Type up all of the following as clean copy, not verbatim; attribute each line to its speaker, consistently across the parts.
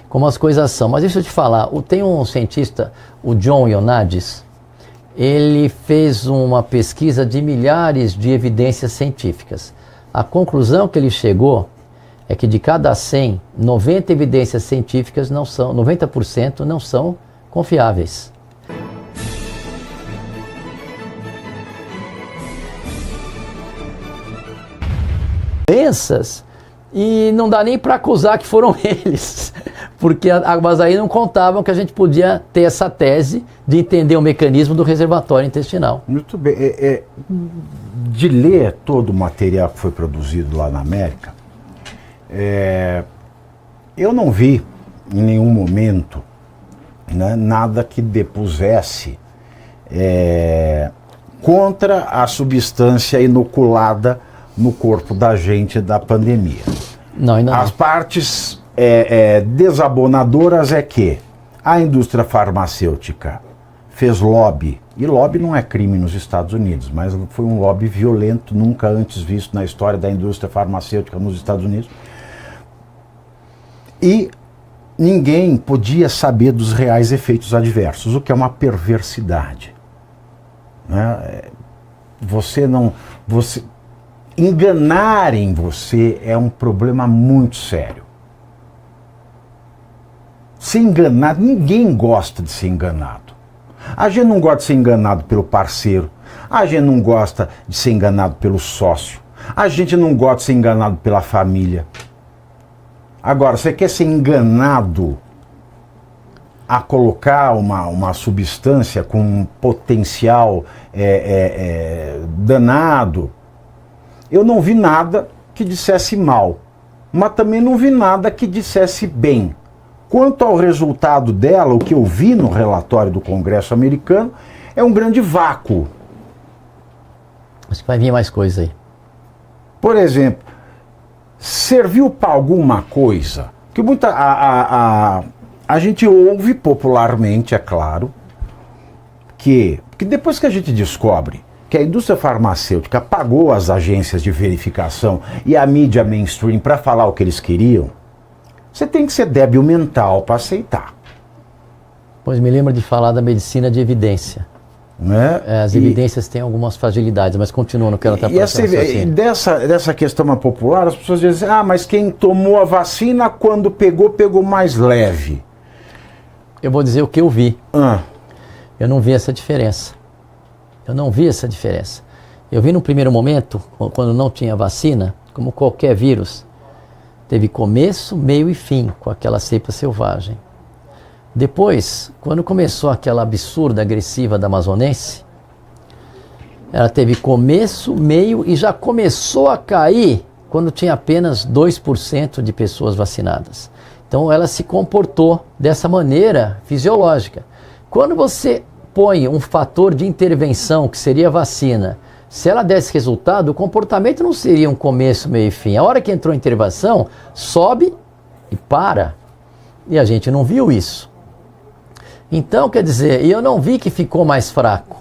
Speaker 1: como as coisas são. Mas deixa eu te falar, tem um cientista, o John Ioannidis, ele fez uma pesquisa de milhares de evidências científicas. A conclusão que ele chegou é que de cada 100, 90 evidências científicas não são, 90% não são confiáveis. Doenças, e não dá nem para acusar que foram eles, porque mas aí não contavam que a gente podia ter essa tese de entender o mecanismo do reservatório intestinal.
Speaker 2: Muito bem. De ler todo o material que foi produzido lá na América, eu não vi em nenhum momento, né, nada que depusesse contra a substância inoculada no corpo da gente da pandemia.
Speaker 1: Não, ainda não.
Speaker 2: As partes desabonadoras é que a indústria farmacêutica fez lobby, e lobby não é crime nos Estados Unidos, mas foi um lobby violento, nunca antes visto na história da indústria farmacêutica nos Estados Unidos. E ninguém podia saber dos reais efeitos adversos, o que é uma perversidade. Né? Enganarem você é um problema muito sério. Ser enganado, ninguém gosta de ser enganado. A gente não gosta de ser enganado pelo parceiro, a gente não gosta de ser enganado pelo sócio, a gente não gosta de ser enganado pela família. Agora, você quer ser enganado a colocar uma substância com um potencial danado? Eu não vi nada que dissesse mal, mas também não vi nada que dissesse bem. Quanto ao resultado dela, o que eu vi no relatório do Congresso americano é um grande vácuo.
Speaker 1: Acho que vai vir mais coisa aí.
Speaker 2: Por exemplo, serviu para alguma coisa? Que a gente ouve popularmente, é claro, que depois que a gente descobre que a indústria farmacêutica pagou as agências de verificação e a mídia mainstream para falar o que eles queriam, você tem que ser débil mental para aceitar.
Speaker 1: Pois me lembra de falar da medicina de evidência.
Speaker 2: Né?
Speaker 1: As evidências têm algumas fragilidades, mas continua no que ela está
Speaker 2: passando. Dessa questão popular, as pessoas dizem, mas quem tomou a vacina quando pegou mais leve.
Speaker 1: Eu vou dizer o que eu vi. Eu não vi essa diferença. Eu vi no primeiro momento, quando não tinha vacina, como qualquer vírus, teve começo, meio e fim com aquela cepa selvagem. Depois, quando começou aquela absurda, agressiva da amazonense, ela teve começo, meio e já começou a cair quando tinha apenas 2% de pessoas vacinadas. Então ela se comportou dessa maneira fisiológica. Quando você põe um fator de intervenção, que seria a vacina, se ela desse resultado, o comportamento não seria um começo, meio e fim. A hora que entrou a intervenção, sobe e para. E a gente não viu isso. Então, quer dizer, eu não vi que ficou mais fraco.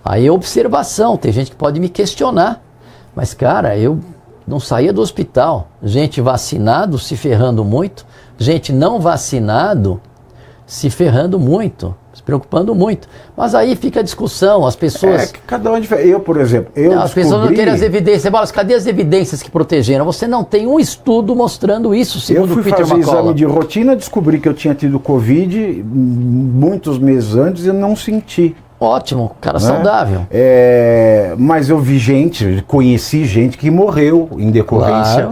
Speaker 1: Aí é observação, tem gente que pode me questionar. Mas, cara, eu não saía do hospital. Gente vacinado se ferrando muito, gente não vacinado se ferrando muito, se preocupando muito. Mas aí fica a discussão, as pessoas...
Speaker 2: que cada um é diferente. Eu, por exemplo,
Speaker 1: as pessoas não querem as evidências. Mas cadê as evidências que protegeram? Você não tem um estudo mostrando isso, segundo o Peter McCullough.
Speaker 2: Eu fui fazer exame de rotina, descobri que eu tinha tido Covid muitos meses antes e não senti.
Speaker 1: Ótimo, cara saudável.
Speaker 2: Mas eu vi conheci gente que morreu em decorrência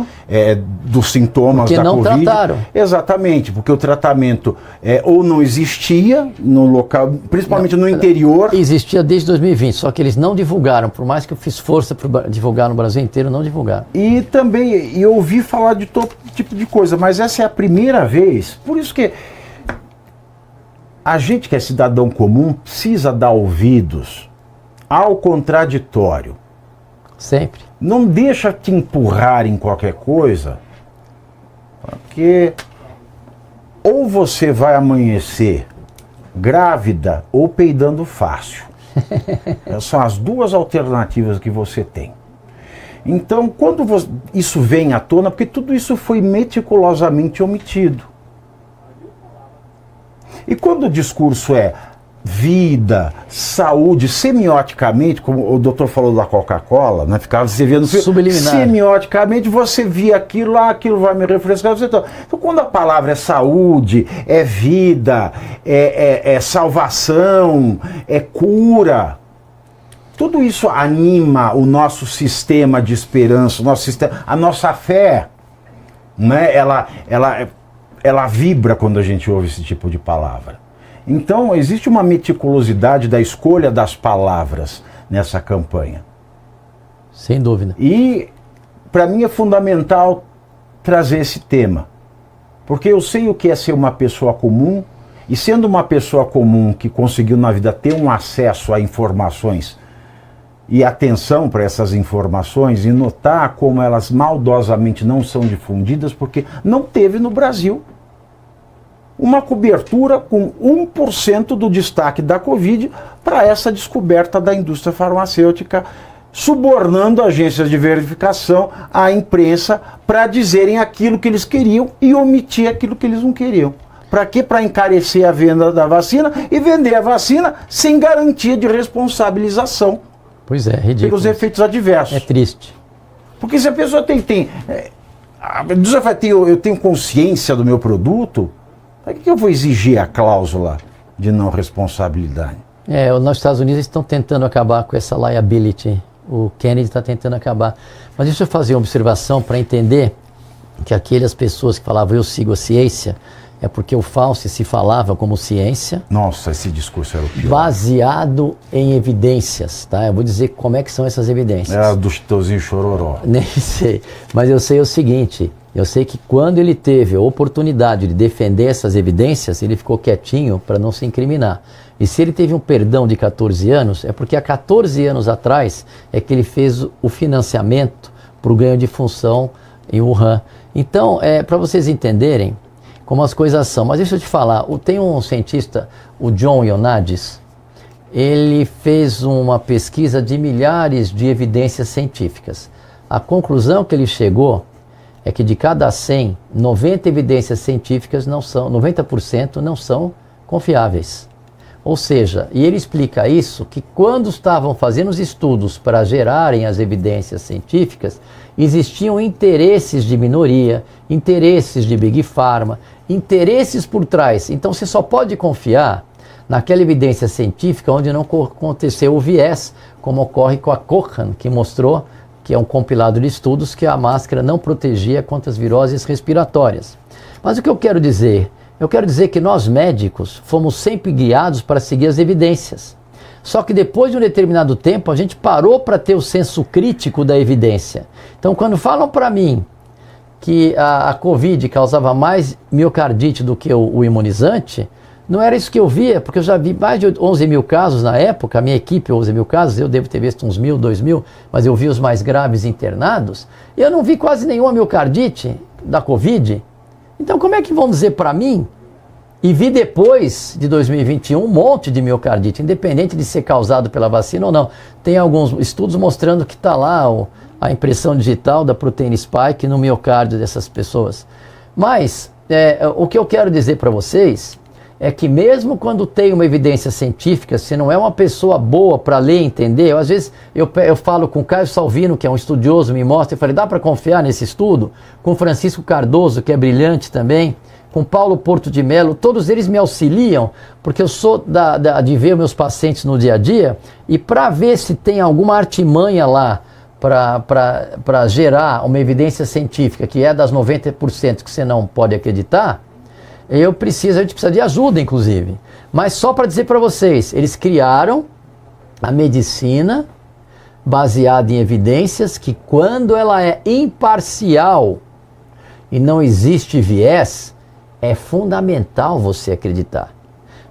Speaker 2: dos sintomas da Covid.
Speaker 1: Porque não trataram.
Speaker 2: Exatamente, porque o tratamento ou não existia no local, principalmente no interior.
Speaker 1: Existia desde 2020, só que eles não divulgaram, por mais que eu fiz força para divulgar no Brasil inteiro, não divulgaram.
Speaker 2: E também, eu ouvi falar de todo tipo de coisa, mas essa é a primeira vez, por isso que a gente que é cidadão comum precisa dar ouvidos ao contraditório.
Speaker 1: Sempre.
Speaker 2: Não deixa te empurrar em qualquer coisa, porque ou você vai amanhecer grávida ou peidando fácil. Essas são as duas alternativas que você tem. Então, quando isso vem à tona, porque tudo isso foi meticulosamente omitido. E quando o discurso é vida, saúde, semioticamente, como o doutor falou da Coca-Cola, né? Ficava você vendo
Speaker 1: subliminar.
Speaker 2: Semioticamente você via aquilo lá, aquilo vai me refrescar. Então, quando a palavra é saúde, é vida, é salvação, é cura, tudo isso anima o nosso sistema de esperança, o nosso sistema, a nossa fé, né? Ela vibra quando a gente ouve esse tipo de palavra. Então, existe uma meticulosidade da escolha das palavras nessa campanha.
Speaker 1: Sem dúvida.
Speaker 2: E, para mim, é fundamental trazer esse tema. Porque eu sei o que é ser uma pessoa comum, e sendo uma pessoa comum que conseguiu na vida ter um acesso a informações e atenção para essas informações e notar como elas maldosamente não são difundidas, porque não teve no Brasil uma cobertura com 1% do destaque da Covid para essa descoberta da indústria farmacêutica, subornando agências de verificação, a imprensa, para dizerem aquilo que eles queriam e omitir aquilo que eles não queriam. Para quê? Para encarecer a venda da vacina e vender a vacina sem garantia de responsabilização.
Speaker 1: Pois é, ridículo.
Speaker 2: Pelos efeitos adversos.
Speaker 1: É triste.
Speaker 2: Porque se a pessoa eu tenho consciência do meu produto, para que eu vou exigir a cláusula de não responsabilidade?
Speaker 1: Nos Estados Unidos estão tentando acabar com essa liability. O Kennedy está tentando acabar. Mas deixa eu fazer uma observação para entender que aquelas pessoas que falavam eu sigo a ciência, é porque o Fauci se falava como ciência.
Speaker 2: Nossa, esse discurso era o pior.
Speaker 1: Baseado em evidências, tá? Eu vou dizer como é que são essas evidências.
Speaker 2: Era do Chitãozinho Chororó.
Speaker 1: Nem sei, mas eu sei o seguinte, eu sei que quando ele teve a oportunidade de defender essas evidências, ele ficou quietinho para não se incriminar. E se ele teve um perdão de 14 anos, é porque há 14 anos atrás é que ele fez o financiamento para o ganho de função em Wuhan. Então, para vocês entenderem como as coisas são. Mas deixa eu te falar, tem um cientista, o John Ioannidis, ele fez uma pesquisa de milhares de evidências científicas. A conclusão que ele chegou é que de cada 100, 90 evidências científicas 90% não são confiáveis. Ou seja, e ele explica isso, que quando estavam fazendo os estudos para gerarem as evidências científicas, existiam interesses de minoria, interesses de Big Pharma, interesses por trás. Então você só pode confiar naquela evidência científica onde não aconteceu o viés, como ocorre com a Cochrane, que mostrou, que é um compilado de estudos, que a máscara não protegia contra as viroses respiratórias. Mas o que eu quero dizer? Eu quero dizer que nós médicos fomos sempre guiados para seguir as evidências. Só que depois de um determinado tempo a gente parou para ter o senso crítico da evidência. Então quando falam para mim que a Covid causava mais miocardite do que o imunizante, não era isso que eu via, porque eu já vi mais de 11 mil casos na época, a minha equipe 11 mil casos, eu devo ter visto uns 1.000, 2.000, mas eu vi os mais graves internados, e eu não vi quase nenhuma miocardite da Covid. Então como é que vão dizer para mim, e vi depois de 2021 um monte de miocardite, independente de ser causado pela vacina ou não. Tem alguns estudos mostrando que está lá a impressão digital da proteína spike no miocárdio dessas pessoas. Mas o que eu quero dizer para vocês é que mesmo quando tem uma evidência científica, se não é uma pessoa boa para ler e entender, às vezes eu falo com o Caio Salvino, que é um estudioso, me mostra, eu falei, dá para confiar nesse estudo? Com Francisco Cardoso, que é brilhante também, com Paulo Porto de Mello, todos eles me auxiliam, porque eu sou de ver meus pacientes no dia a dia, e para ver se tem alguma artimanha lá para gerar uma evidência científica, que é das 90% que você não pode acreditar, a gente precisa de ajuda, inclusive. Mas só para dizer para vocês, eles criaram a medicina baseada em evidências que, quando ela é imparcial e não existe viés, é fundamental você acreditar.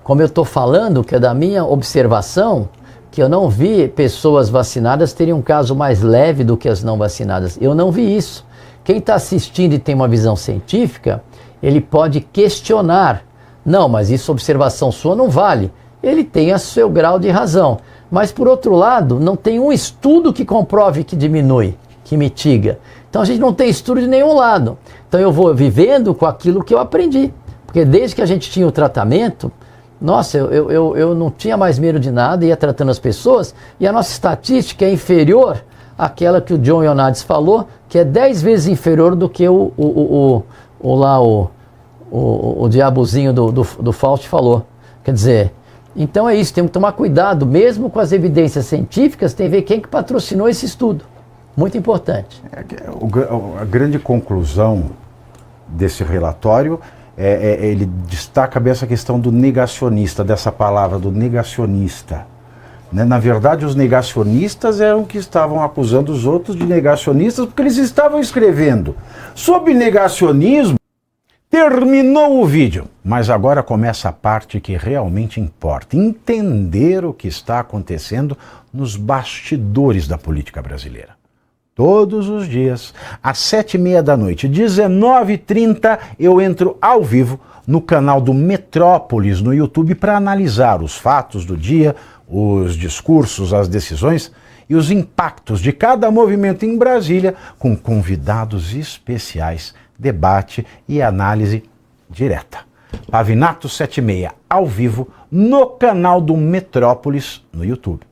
Speaker 1: Como eu estou falando, que é da minha observação, que eu não vi pessoas vacinadas terem um caso mais leve do que as não vacinadas. Eu não vi isso. Quem está assistindo e tem uma visão científica, ele pode questionar. Não, mas isso, observação sua, não vale. Ele tem o seu grau de razão. Mas, por outro lado, não tem um estudo que comprove que diminui, que mitiga. Então, a gente não tem estudo de nenhum lado. Então, eu vou vivendo com aquilo que eu aprendi. Porque desde que a gente tinha o tratamento, Nossa, eu não tinha mais medo de nada, ia tratando as pessoas, e a nossa estatística é inferior àquela que o John Ioannidis falou, que é 10 vezes inferior do que o diabozinho do Fauci falou. Quer dizer, então é isso, temos que tomar cuidado, mesmo com as evidências científicas, tem que ver quem que patrocinou esse estudo. Muito importante.
Speaker 2: A grande conclusão desse relatório ele destaca bem essa questão do negacionista, dessa palavra, do negacionista. Né? Na verdade, os negacionistas eram que estavam acusando os outros de negacionistas porque eles estavam escrevendo sobre negacionismo. Terminou o vídeo, mas agora começa a parte que realmente importa, entender o que está acontecendo nos bastidores da política brasileira. Todos os dias, às 7h30 da noite, 19h30, eu entro ao vivo no canal do Metrópolis no YouTube para analisar os fatos do dia, os discursos, as decisões e os impactos de cada movimento em Brasília, com convidados especiais, debate e análise direta. Pavinato 7h30, ao vivo, no canal do Metrópolis no YouTube.